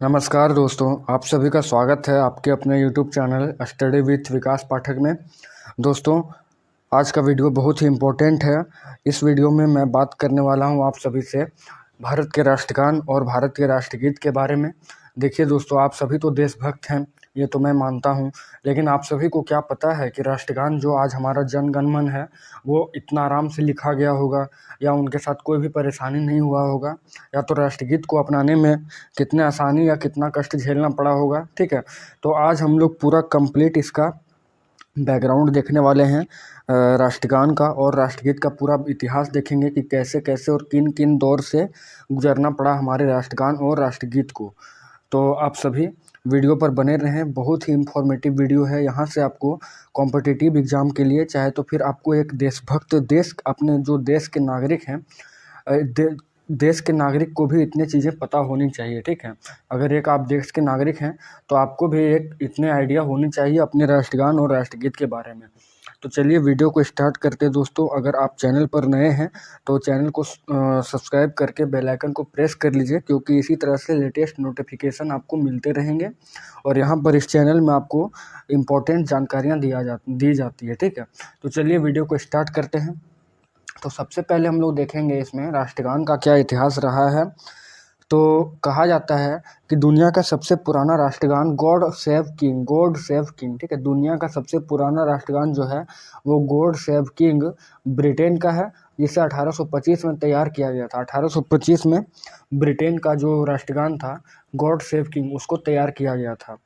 नमस्कार दोस्तों, आप सभी का स्वागत है आपके अपने यूट्यूब चैनल स्टडी विथ विकास पाठक में। दोस्तों, आज का वीडियो बहुत ही इम्पोर्टेंट है। इस वीडियो में मैं बात करने वाला हूं आप सभी से भारत के राष्ट्रगान और भारत के राष्ट्रगीत के बारे में। देखिए दोस्तों, आप सभी तो देशभक्त हैं, ये तो मैं मानता हूं, लेकिन आप सभी को क्या पता है कि राष्ट्रगान जो आज हमारा जन गण मन है वो इतना आराम से लिखा गया होगा, या उनके साथ कोई भी परेशानी नहीं हुआ होगा, या तो राष्ट्रगीत को अपनाने में कितने आसानी या कितना कष्ट झेलना पड़ा होगा। ठीक है, तो आज हम लोग पूरा कंप्लीट इसका बैकग्राउंड देखने वाले हैं, राष्ट्रगान का और राष्ट्रगीत का पूरा इतिहास देखेंगे कि कैसे कैसे और किन किन दौर से गुजरना पड़ा हमारे राष्ट्रगान और राष्ट्रगीत को। तो आप सभी वीडियो पर बने रहें, बहुत ही इंफॉर्मेटिव वीडियो है। यहाँ से आपको कॉम्पिटिटिव एग्ज़ाम के लिए, चाहे तो फिर आपको एक देशभक्त, अपने जो देश के नागरिक हैं, देश के नागरिक को भी इतनी चीज़ें पता होनी चाहिए। ठीक है, अगर एक आप देश के नागरिक हैं तो आपको भी एक इतने आइडिया होनी चाहिए अपने राष्ट्रगान और राष्ट्रगीत के बारे में। तो चलिए वीडियो को स्टार्ट करते हैं दोस्तों। अगर आप चैनल पर नए हैं तो चैनल को सब्सक्राइब करके बेल आइकन को प्रेस कर लीजिए, क्योंकि इसी तरह से लेटेस्ट नोटिफिकेशन आपको मिलते रहेंगे और यहाँ पर इस चैनल में आपको इम्पोर्टेंट जानकारियाँ दी जाती है। ठीक है, तो चलिए वीडियो को स्टार्ट करते हैं। तो सबसे पहले हम लोग देखेंगे इसमें राष्ट्रगान का क्या इतिहास रहा है। तो कहा जाता है कि दुनिया का सबसे पुराना राष्ट्रगान गॉड सेव किंग, ठीक है, दुनिया का सबसे पुराना राष्ट्रगान जो है वो गॉड सेव किंग ब्रिटेन का है, जिसे 1825 में तैयार किया गया था। 1825 में ब्रिटेन का जो राष्ट्रगान था गॉड सेव किंग, उसको तैयार किया गया था।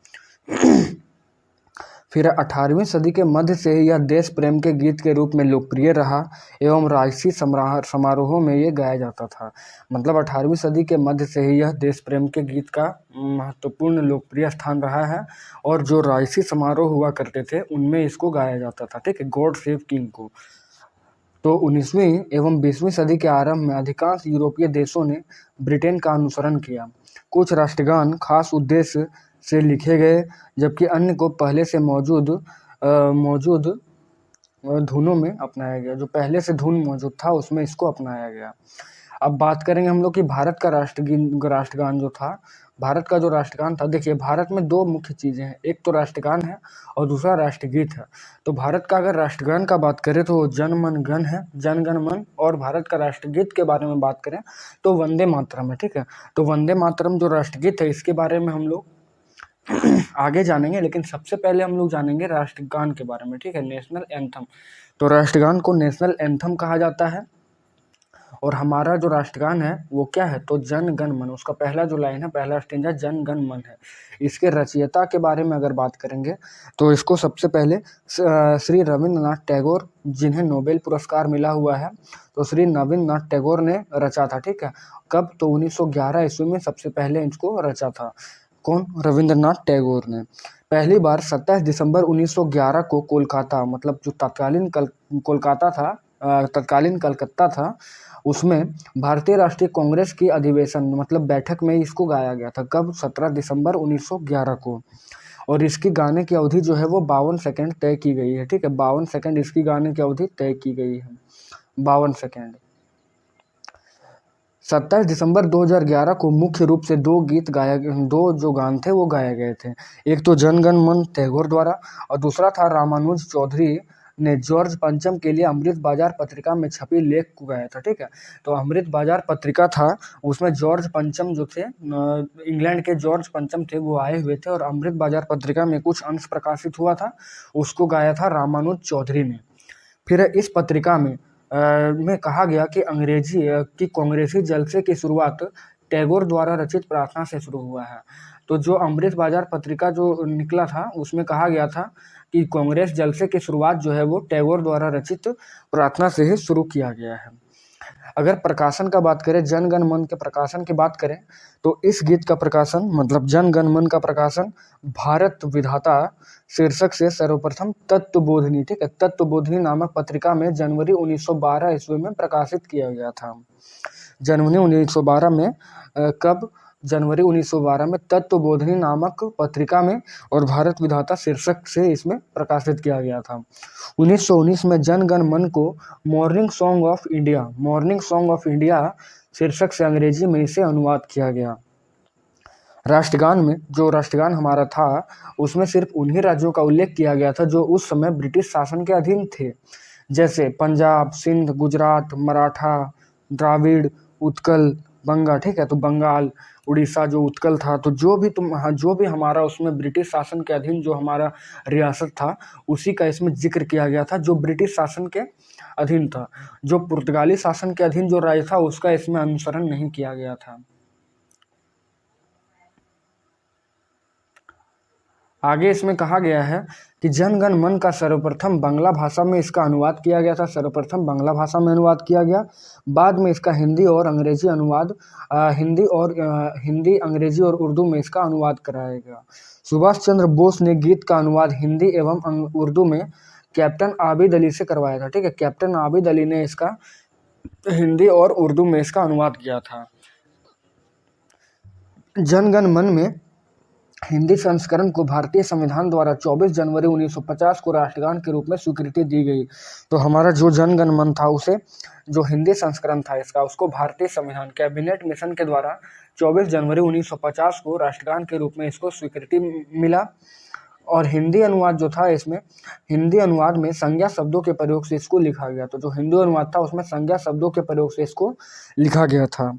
फिर 18वीं सदी के मध्य से ही यह देश प्रेम के गीत के रूप में लोकप्रिय रहा एवं राजसी समारोहों में ये गाया जाता था। मतलब 18वीं सदी के मध्य से ही यह देश प्रेम के गीत का महत्वपूर्ण लोकप्रिय स्थान रहा है, और जो राजसी समारोह हुआ करते थे उनमें इसको गाया जाता था। ठीक है, गॉड सेव किंग को। तो 19वीं एवं 20वीं सदी के आरंभ में अधिकांश यूरोपीय देशों ने ब्रिटेन का अनुसरण किया। कुछ राष्ट्रगान खास उद्देश्य से लिखे गए, जबकि अन्य को पहले से मौजूद धुनों में अपनाया गया। जो पहले से धुन मौजूद था उसमें इसको अपनाया गया। अब बात करेंगे हम लोग कि भारत का राष्ट्रगान जो था, भारत का जो राष्ट्रगान था, देखिए भारत में दो मुख्य चीज़ें हैं, एक तो राष्ट्रगान है और दूसरा राष्ट्रगीत है। तो भारत का अगर राष्ट्रगान का बात करें तो वो जन मन गण है, जन गण मन, और भारत का राष्ट्रगीत के बारे में बात करें तो वंदे मातरम है। ठीक है, तो वंदे मातरम जो राष्ट्रगीत है इसके बारे में हम लोग आगे जानेंगे, लेकिन सबसे पहले हम लोग जानेंगे राष्ट्रगान के बारे में। ठीक है, नेशनल एंथम। तो राष्ट्रगान को नेशनल एंथम कहा जाता है, और हमारा जो राष्ट्रगान है वो क्या है, तो जन गण मन। उसका पहला जो लाइन है, पहला स्टेंजा जन गण मन है। इसके रचयिता के बारे में अगर बात करेंगे तो इसको सबसे पहले श्री रविंद्रनाथ टैगोर, जिन्हें नोबेल पुरस्कार मिला हुआ है, तो श्री रविंद्रनाथ टैगोर ने रचा था। ठीक है, कब, तो 1911 ईस्वी में सबसे पहले इसको रचा था। कौन, रविंद्रनाथ टैगोर ने। पहली बार 27 दिसंबर 1911 को कोलकाता, मतलब जो कोलकाता था, तत्कालीन कलकत्ता था, उसमें भारतीय राष्ट्रीय कांग्रेस की अधिवेशन, मतलब बैठक में इसको गाया गया था। कब, 17 दिसंबर 1911 को। और इसकी गाने की अवधि जो है वो 52 सेकंड तय की गई है। ठीक है, 52 सेकंड इसकी गाने की अवधि तय की गई है, 52 सेकंड। 27 दिसंबर 2011 को मुख्य रूप से दो जो गान थे वो गाए गए थे। एक तो जन गण मन टैगोर द्वारा, और दूसरा था रामानुज चौधरी ने जॉर्ज पंचम के लिए अमृत बाजार पत्रिका में छपी लेख को गाया था। ठीक है, तो अमृत बाजार पत्रिका था, उसमें जॉर्ज पंचम जो थे, इंग्लैंड के जॉर्ज पंचम थे, वो आए हुए थे, और अमृत बाजार पत्रिका में कुछ अंश प्रकाशित हुआ था, उसको गाया था रामानुज चौधरी ने। फिर इस पत्रिका में कहा गया कि कांग्रेसी जलसे की शुरुआत टैगोर द्वारा रचित प्रार्थना से शुरू हुआ है। तो जो अमृत बाजार पत्रिका जो निकला था उसमें कहा गया था कि कांग्रेस जलसे की शुरुआत जो है वो टैगोर द्वारा रचित प्रार्थना से ही शुरू किया गया है। अगर प्रकाशन का बात करें, जन गण मन के प्रकाशन की बात करें, तो इस गीत का प्रकाशन, मतलब जन गण मन का प्रकाशन भारत विधाता शीर्षक से सर्वप्रथम तत्वबोधिनी, ठीक है, तत्वबोधिनी नामक पत्रिका में जनवरी 1912 ईस्वी में प्रकाशित किया गया था। जनवरी 1912 में कब, जनवरी 1912 में तत्वबोधिनी नामक पत्रिका में, और भारत विधाता शीर्षक से इसमें प्रकाशित किया गया था। 1919 में जन गण मन को मॉर्निंग सॉन्ग ऑफ इंडिया शीर्षक से अंग्रेजी में इसे अनुवाद किया गया। राष्ट्रगान में, जो राष्ट्रगान हमारा था, उसमें सिर्फ उन्हीं राज्यों का उल्लेख किया गया था जो उस समय ब्रिटिश शासन के अधीन थे, जैसे पंजाब, सिंध, गुजरात, मराठा, द्राविड़, उत्कल, बंगा। ठीक है, तो बंगाल, उड़ीसा जो उत्कल था, तो जो भी हमारा उसमें ब्रिटिश शासन के अधीन जो हमारा रियासत था, उसी का इसमें जिक्र किया गया था जो ब्रिटिश शासन के अधीन था। जो पुर्तगाली शासन के अधीन जो राज्य था उसका इसमें अनुसरण नहीं किया गया था। आगे इसमें कहा गया है कि जन गण मन का सर्वप्रथम बांग्ला भाषा में इसका अनुवाद किया गया था। सर्वप्रथम बांग्ला भाषा में अनुवाद किया गया, बाद में इसका हिंदी और अंग्रेजी अनुवाद हिंदी, अंग्रेजी और उर्दू में इसका अनुवाद कराया गया। सुभाष चंद्र बोस ने गीत का अनुवाद हिंदी एवं उर्दू में कैप्टन आबिद अली से करवाया था। ठीक है, कैप्टन आबिद अली ने इसका हिंदी और उर्दू में इसका अनुवाद किया था। जन गण मन में हिंदी संस्करण को भारतीय संविधान द्वारा 24 जनवरी 1950 को राष्ट्रगान के रूप में स्वीकृति दी गई। तो हमारा जो जन गण मन था, उसे जो हिंदी संस्करण था इसका, उसको भारतीय संविधान कैबिनेट मिशन के द्वारा 24 जनवरी 1950 को राष्ट्रगान के रूप में इसको स्वीकृति मिला। और हिंदी अनुवाद जो था, इसमें हिंदी अनुवाद में संज्ञा शब्दों के प्रयोग से इसको लिखा गया। तो जो हिंदी अनुवाद था उसमें संज्ञा शब्दों के प्रयोग से इसको लिखा गया था।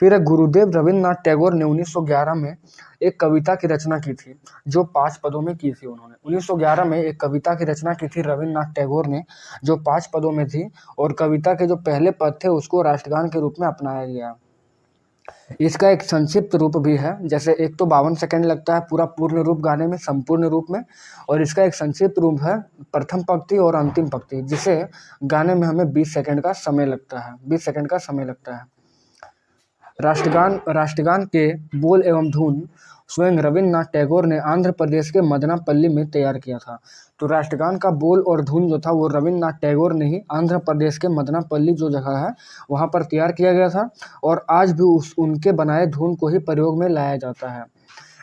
फिर गुरुदेव रविन्द्रनाथ टैगोर ने 1911 में एक कविता की रचना की थी, जो 5 पदों में की थी। उन्होंने 1911 में एक कविता की रचना की थी रविन्द्रनाथ टैगोर ने, जो 5 पदों में थी, और कविता के जो पहले पद थे उसको राष्ट्रगान के रूप में अपनाया गया। इसका एक संक्षिप्त रूप भी है, जैसे एक तो 52 सेकंड लगता है पूरा पूर्ण रूप गाने में, संपूर्ण रूप में, और इसका एक संक्षिप्त रूप है प्रथम पंक्ति और अंतिम पंक्ति, जिसे गाने में हमें 20 सेकंड का समय लगता है। 20 सेकंड का समय लगता है। राष्ट्रगान के बोल एवं धुन स्वयं रविन्द्रनाथ टैगोर ने आंध्र प्रदेश के मदनापल्ली में तैयार किया था। तो राष्ट्रगान का बोल और धुन जो था वो रविन्द्रनाथ टैगोर ने ही आंध्र प्रदेश के मदनापल्ली जो जगह है वहाँ पर तैयार किया गया था, और आज भी उनके बनाए धुन को ही प्रयोग में लाया जाता है।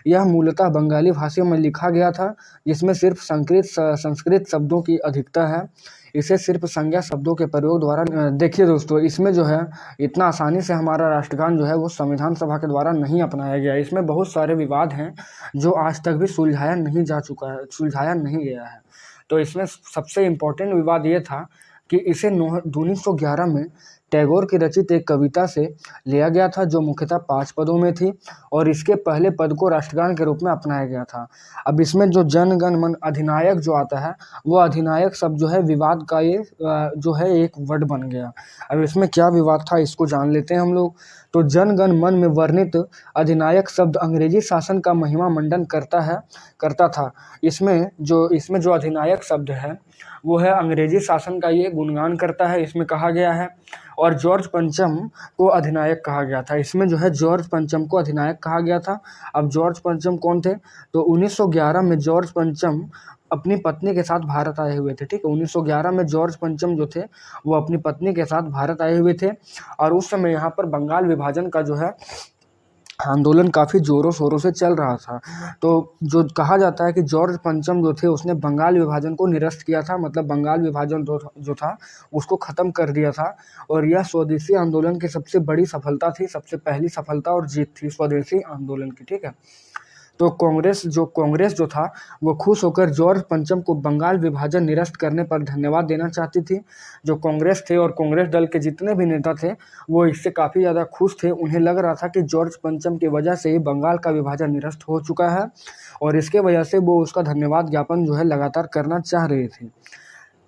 यह मूलतः बंगाली भाषा में लिखा गया था, जिसमें सिर्फ संस्कृत शब्दों की अधिकता है। इसे सिर्फ संज्ञा शब्दों के प्रयोग द्वारा देखिए दोस्तों, इसमें जो है इतना आसानी से हमारा राष्ट्रगान जो है वो संविधान सभा के द्वारा नहीं अपनाया गया। इसमें बहुत सारे विवाद हैं जो आज तक भी सुलझाया नहीं गया है। तो इसमें सबसे इम्पोर्टेंट विवाद ये था कि इसे 1911 में टैगोर की रचित एक कविता से लिया गया था, जो मुख्यतः 5 पदों में थी, और इसके पहले पद को राष्ट्रगान के रूप में अपनाया गया था। अब इसमें जो जन गण मन अधिनायक जो आता है, वो अधिनायक शब्द जो है विवाद का ये जो है एक वर्ड बन गया। अब इसमें क्या विवाद था इसको जान लेते हैं हम लोग। तो जन गण मन में वर्णित अधिनायक शब्द अंग्रेजी शासन का महिमा मंडन करता था। इसमें जो अधिनायक शब्द है वो है अंग्रेजी शासन का ये गुणगान करता है, इसमें कहा गया है। और जॉर्ज पंचम को अधिनायक कहा गया था। इसमें जो है जॉर्ज पंचम को अधिनायक कहा गया था। अब जॉर्ज पंचम कौन थे? तो 1911 में जॉर्ज पंचम अपनी पत्नी के साथ भारत आए हुए थे। ठीक है, 1911 में जॉर्ज पंचम जो थे वो अपनी पत्नी के साथ भारत आए हुए थे, और उस समय यहाँ पर बंगाल विभाजन का जो है आंदोलन काफ़ी ज़ोरों शोरों से चल रहा था। तो जो कहा जाता है कि जॉर्ज पंचम जो थे उसने बंगाल विभाजन को निरस्त किया था, मतलब बंगाल विभाजन जो था उसको ख़त्म कर दिया था। और यह स्वदेशी आंदोलन की सबसे बड़ी सफलता थी, सबसे पहली सफलता और जीत थी स्वदेशी आंदोलन की। ठीक है, तो कांग्रेस जो था वो खुश होकर जॉर्ज पंचम को बंगाल विभाजन निरस्त करने पर धन्यवाद देना चाहती थी। जो कांग्रेस थे और कांग्रेस दल के जितने भी नेता थे वो इससे काफ़ी ज़्यादा खुश थे। उन्हें लग रहा था कि जॉर्ज पंचम की वजह से ही बंगाल का विभाजन निरस्त हो चुका है, और इसके वजह से वो उसका धन्यवाद ज्ञापन जो है लगातार करना चाह रहे थे।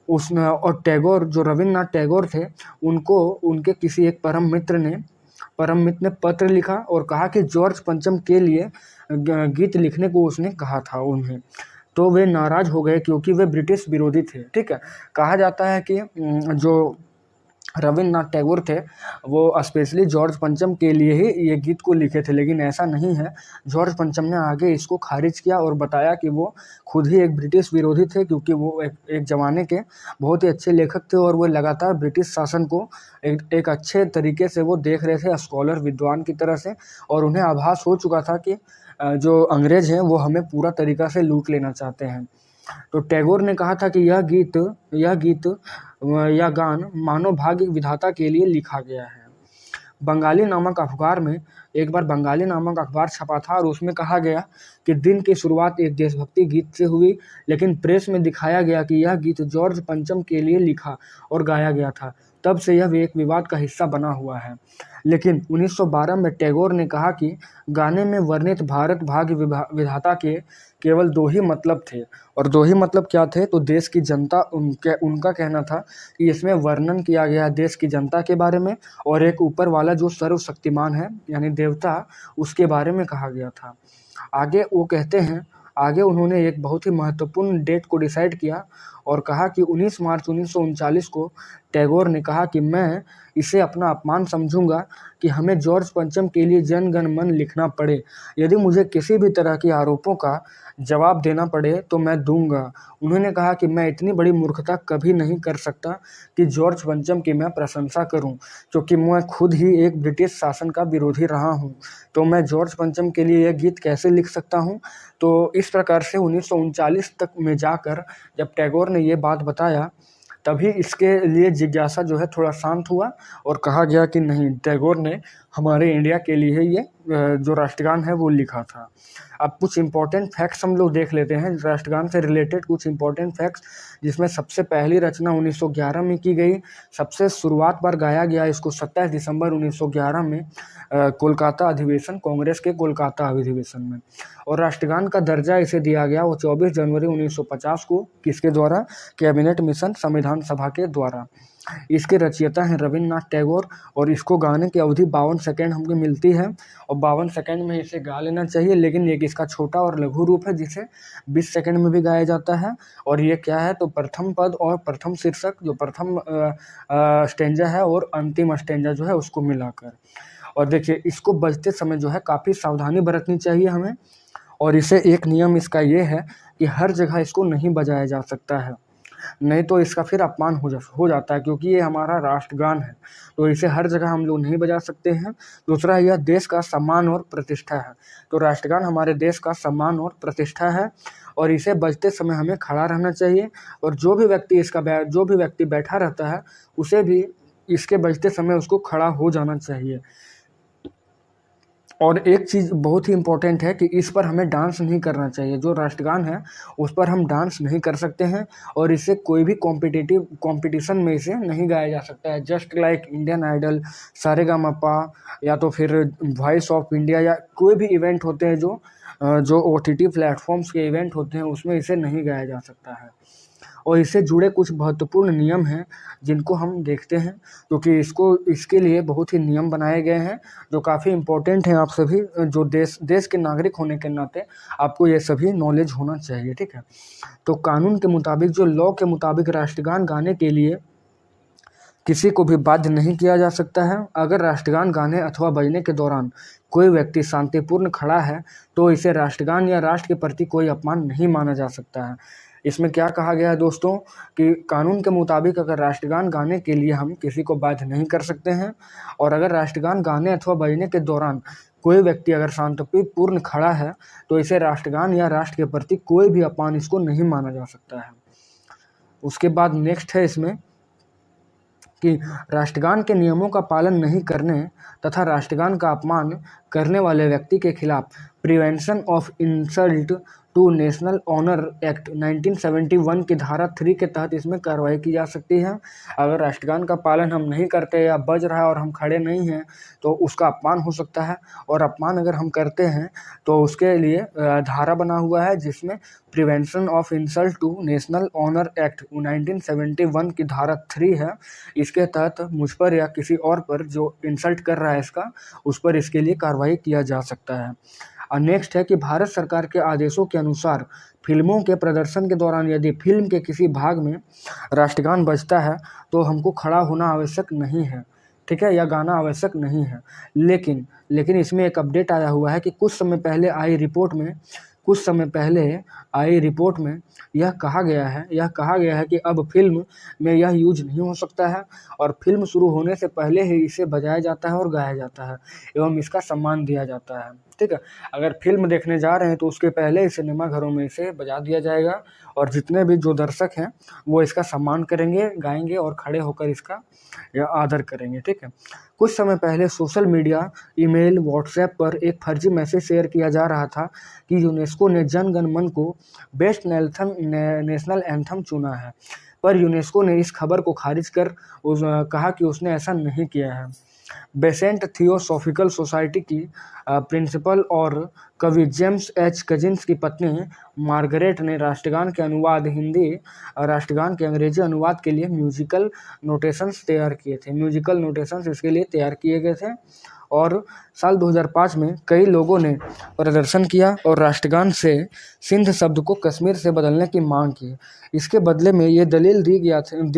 और टैगोर, जो रविन्द्रनाथ टैगोर थे, उनको उनके किसी एक परम मित्र ने पत्र लिखा और कहा कि जॉर्ज पंचम के लिए गीत लिखने को उसने कहा था उन्हें। तो वे नाराज हो गए क्योंकि वे ब्रिटिश विरोधी थे। ठीक है, कहा जाता है कि जो रविन्द्रनाथ टैगोर थे वो स्पेशली जॉर्ज पंचम के लिए ही ये गीत को लिखे थे, लेकिन ऐसा नहीं है। जॉर्ज पंचम ने आगे इसको खारिज किया और बताया कि वो खुद ही एक ब्रिटिश विरोधी थे, क्योंकि वो एक ज़माने के बहुत ही अच्छे लेखक थे, और वो लगातार ब्रिटिश शासन को एक अच्छे तरीके से वो देख रहे थे, स्कॉलर विद्वान की तरह से, और उन्हें आभास हो चुका था कि जो अंग्रेज हैं वो हमें पूरा तरीका से लूट लेना चाहते हैं। तो टैगोर ने कहा था कि यह गान मानव भाग्य विधाता के लिए लिखा गया है। बंगाली नामक अखबार में एक बार बंगाली नामक अखबार छपा था और उसमें कहा गया कि दिन की शुरुआत एक देशभक्ति गीत से हुई, लेकिन प्रेस में दिखाया गया कि यह गीत जॉर्ज पंचम के लिए लिखा और गाया गया था। तब से यह एक विवाद का हिस्सा बना हुआ है। लेकिन 1912 में टैगोर ने कहा कि गाने में वर्णित भारत भाग्य विधाता के केवल दो ही मतलब थे, और दो ही मतलब क्या थे, तो देश की जनता, उनका कहना था कि इसमें वर्णन किया गया देश की जनता के बारे में, और एक ऊपर वाला जो सर्वशक्तिमान है यानी देवता, उसके बारे में कहा गया था। आगे वो कहते हैं, आगे उन्होंने एक बहुत ही महत्वपूर्ण डेट को डिसाइड किया और कहा कि 19 मार्च 1939 को टैगोर ने कहा कि मैं इसे अपना अपमान समझूंगा कि हमें जॉर्ज पंचम के लिए जन गण मन लिखना पड़े। यदि मुझे किसी भी तरह के आरोपों का जवाब देना पड़े तो मैं दूंगा। उन्होंने कहा कि मैं इतनी बड़ी मूर्खता कभी नहीं कर सकता कि जॉर्ज पंचम की मैं प्रशंसा करूं, क्योंकि मैं खुद ही एक ब्रिटिश शासन का विरोधी रहा हूं। तो मैं जॉर्ज पंचम के लिए यह गीत कैसे लिख सकता हूं। तो इस प्रकार से 1939 तक में जाकर जब टैगोर ने ये बात बताया, तभी इसके लिए जिज्ञासा जो है थोड़ा शांत हुआ और कहा गया कि नहीं, टैगोर ने हमारे इंडिया के लिए ये जो राष्ट्रगान है वो लिखा था। अब कुछ इम्पोर्टेंट फैक्ट्स हम लोग देख लेते हैं राष्ट्रगान से रिलेटेड, कुछ इम्पोर्टेंट फैक्ट्स, जिसमें सबसे पहली रचना 1911 में की गई। सबसे शुरुआत बार गाया गया इसको 27 दिसंबर 1911 में कोलकाता अधिवेशन, कांग्रेस के कोलकाता अधिवेशन में। और राष्ट्रगान का दर्जा इसे दिया गया वो 24 जनवरी 1950 को, किसके द्वारा, कैबिनेट मिशन संविधान सभा के द्वारा। इसके रचयिता हैं रविन्द्रनाथ टैगोर, और इसको गाने की अवधि 52 सेकेंड हमको मिलती है, और 52 सेकेंड में इसे गा लेना चाहिए। लेकिन एक इसका छोटा और लघु रूप है जिसे 20 सेकेंड में भी गाया जाता है। और ये क्या है, तो प्रथम पद और प्रथम शीर्षक, जो प्रथम स्टेंजा है और अंतिम स्टेंजा जो है उसको मिलाकर। और देखिए, इसको बजते समय जो है काफ़ी सावधानी बरतनी चाहिए हमें। और इसे एक नियम इसका ये है कि हर जगह इसको नहीं बजाया जा सकता है, नहीं तो इसका फिर अपमान हो जाता है, क्योंकि ये हमारा राष्ट्रगान है, तो इसे हर जगह हम लोग नहीं बजा सकते हैं। दूसरा, यह देश का सम्मान और प्रतिष्ठा है, तो राष्ट्रगान हमारे देश का सम्मान और प्रतिष्ठा है, और इसे बजते समय हमें खड़ा रहना चाहिए। और जो भी व्यक्ति बैठा रहता है उसे भी इसके बजते समय उसको खड़ा हो जाना चाहिए। और एक चीज़ बहुत ही इम्पोर्टेंट है कि इस पर हमें डांस नहीं करना चाहिए। जो राष्ट्रगान है उस पर हम डांस नहीं कर सकते हैं, और इसे कोई भी कॉम्पिटिशन में इसे नहीं गाया जा सकता है। Just like Indian Idol, Saregamapa, या तो फिर वॉइस ऑफ इंडिया, या कोई भी इवेंट होते हैं जो OTT प्लेटफॉर्म्स के इवेंट होते हैं, उसमें इसे नहीं गाया जा सकता है। और इससे जुड़े कुछ महत्वपूर्ण नियम हैं जिनको हम देखते हैं, क्योंकि इसके लिए बहुत ही नियम बनाए गए हैं जो काफ़ी इम्पोर्टेंट हैं। आप सभी जो देश के नागरिक होने के नाते आपको ये सभी नॉलेज होना चाहिए, ठीक है। तो कानून के मुताबिक, जो लॉ के मुताबिक, राष्ट्रगान गाने के लिए किसी को भी बाध्य नहीं किया जा सकता है। अगर राष्ट्रगान गाने अथवा बजने के दौरान कोई व्यक्ति शांतिपूर्ण खड़ा है तो इसे राष्ट्रगान या राष्ट्र के प्रति कोई अपमान नहीं माना जा सकता है। इसमें क्या कहा गया है दोस्तों, कि कानून के मुताबिक अगर राष्ट्रगान गाने के लिए हम किसी को बाध्य नहीं कर सकते हैं, और अगर राष्ट्रगान गाने अथवा बजने के दौरान कोई व्यक्ति अगर शांतिपूर्ण खड़ा है तो इसे राष्ट्रगान या राष्ट्र के प्रति कोई भी अपमान इसको नहीं माना जा सकता है। उसके बाद नेक्स्ट है इसमें कि राष्ट्रगान के नियमों का पालन नहीं करने तथा राष्ट्रगान का अपमान करने वाले व्यक्ति के खिलाफ prevention of insult to national honour act 1971 की धारा 3 के तहत इसमें कार्रवाई की जा सकती है। अगर राष्ट्रगान का पालन हम नहीं करते या बज रहा है और हम खड़े नहीं हैं तो उसका अपमान हो सकता है, और अपमान अगर हम करते हैं तो उसके लिए धारा बना हुआ है जिसमें prevention of insult to national honour act 1971 की धारा 3 है। इसके तहत मुझ पर या किसी और पर जो इंसल्ट कर रहा है उस पर इसके लिए कार्रवाई किया जा सकता है। और नेक्स्ट है कि भारत सरकार के आदेशों के अनुसार फिल्मों के प्रदर्शन के दौरान यदि फिल्म के किसी भाग में राष्ट्रगान बजता है तो हमको खड़ा होना आवश्यक नहीं है, ठीक है, या गाना आवश्यक नहीं है। लेकिन इसमें एक अपडेट आया हुआ है कि कुछ समय पहले आई रिपोर्ट में यह कहा गया है कि अब फिल्म में यह यूज नहीं हो सकता है, और फिल्म शुरू होने से पहले ही इसे बजाया जाता है और गाया जाता है एवं इसका सम्मान दिया जाता है। ठीक है। अगर फिल्म देखने जा रहे हैं तो उसके पहले सिनेमा घरों में इसे बजा दिया जाएगा और जितने भी जो दर्शक हैं वो इसका सम्मान करेंगे, गाएंगे और खड़े होकर इसका आदर करेंगे, ठीक है। कुछ समय पहले सोशल मीडिया, ईमेल, व्हाट्सएप पर एक फर्जी मैसेज शेयर किया जा रहा था कि यूनेस्को ने जन गण मन को बेस्ट नेशनल एंथम चुना है, पर यूनेस्को ने इस खबर को खारिज कर कहा कि उसने ऐसा नहीं किया है। बेसेंट थियोसॉफिकल सोसाइटी की प्रिंसिपल और कवि जेम्स एच कजिन्स की पत्नी मार्गरेट ने राष्ट्रगान के अंग्रेजी अनुवाद के लिए म्यूजिकल नोटेशंस तैयार किए थे। म्यूजिकल नोटेशंस इसके लिए तैयार किए गए थे और साल 2005 में कई लोगों ने प्रदर्शन किया और राष्ट्रगान से सिंध शब्द को कश्मीर से बदलने की मांग की। इसके बदले में ये दलील दी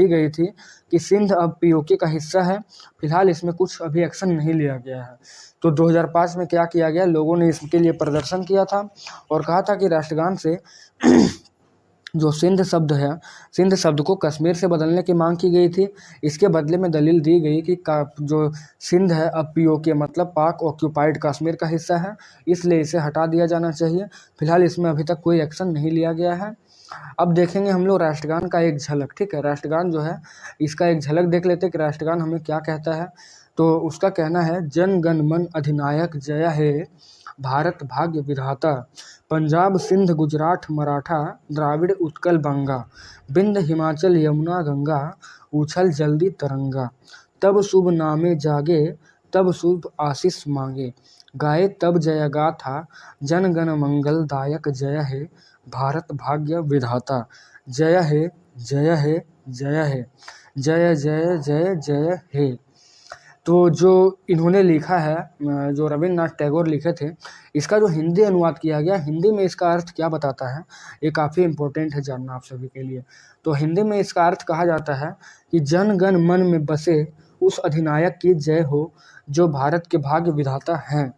गई थी कि सिंध अब पीओके का हिस्सा है। फिलहाल इसमें कुछ अभी एक्शन नहीं लिया गया है। तो 2005 में क्या किया गया, लोगों ने इसके लिए प्रदर्शन किया था और कहा था कि राष्ट्रगान से जो सिंध शब्द है, सिंध शब्द को कश्मीर से बदलने की मांग की गई थी। इसके बदले में दलील दी गई कि जो सिंध है अब पीओके मतलब पाक ऑक्यूपाइड कश्मीर का हिस्सा है, इसलिए इसे हटा दिया जाना चाहिए। फिलहाल इसमें अभी तक कोई एक्शन नहीं लिया गया है। अब देखेंगे हम लोग राष्ट्रगान का एक झलक, ठीक है। राष्ट्रगान जो है इसका एक झलक देख लेते हैं कि राष्ट्रगान हमें क्या कहता है। तो उसका कहना है, जन गण मन अधिनायक जय हे भारत भाग्य विधाता, पंजाब सिंध गुजरात मराठा द्राविड़ उत्कल बंगा, बिंद हिमाचल यमुना गंगा, उछल जल्दी तरंगा, तब शुभ नामे जागे तब शुभ आशीष मांगे, गाए तब जय गाथा जन गण मंगल दायक जय हे भारत भाग्य विधाता, जय हे जय हे जय हे जय जय जय जय हे। तो जो इन्होंने लिखा है, जो रविन्द्रनाथ टैगोर लिखे थे, इसका जो हिंदी अनुवाद किया गया, हिंदी में इसका अर्थ क्या बताता है, ये काफ़ी इम्पोर्टेंट है जानना आप सभी के लिए। तो हिंदी में इसका अर्थ कहा जाता है कि जन गण मन में बसे उस अधिनायक की जय हो जो भारत के भाग्य विधाता हैं।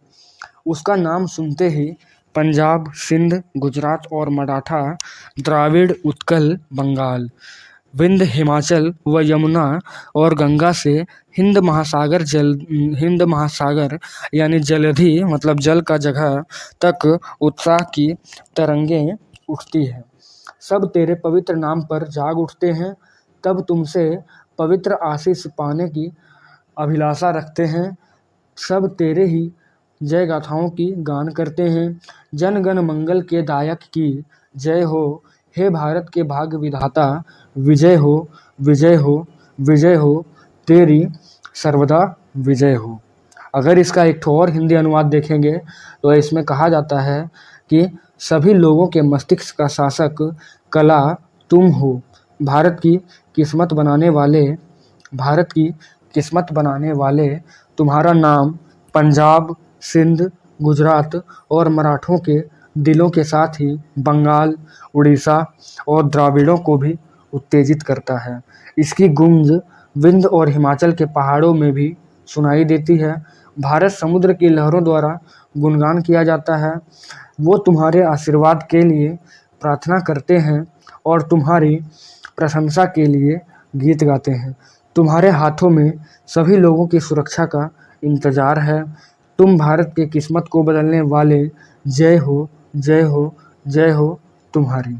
उसका नाम सुनते ही पंजाब, सिंध, गुजरात और मराठा, द्राविड़, उत्कल, बंगाल, विंध्य, हिमाचल व यमुना और गंगा से हिंद महासागर यानी जलधि मतलब जल का जगह तक उत्साह की तरंगें उठती है। सब तेरे पवित्र नाम पर जाग उठते हैं, तब तुमसे पवित्र आशीष पाने की अभिलाषा रखते हैं। सब तेरे ही जय गाथाओं की गान करते हैं। जन गण मंगल के दायक की जय हो, हे भारत के भाग्य विधाता, विजय हो विजय हो विजय हो, तेरी सर्वदा विजय हो। अगर इसका एक ठो और हिंदी अनुवाद देखेंगे तो इसमें कहा जाता है कि सभी लोगों के मस्तिष्क का शासक कला तुम हो, भारत की किस्मत बनाने वाले तुम्हारा नाम पंजाब, सिंध, गुजरात और मराठों के दिलों के साथ ही बंगाल, उड़ीसा और द्राविड़ों को भी उत्तेजित करता है। इसकी गूंज विंध्य और हिमाचल के पहाड़ों में भी सुनाई देती है। भारत समुद्र की लहरों द्वारा गुणगान किया जाता है। वो तुम्हारे आशीर्वाद के लिए प्रार्थना करते हैं और तुम्हारी प्रशंसा के लिए गीत गाते हैं। तुम्हारे हाथों में सभी लोगों की सुरक्षा का इंतजार है। तुम भारत की किस्मत को बदलने वाले, जय हो जय हो जय हो तुम्हारी।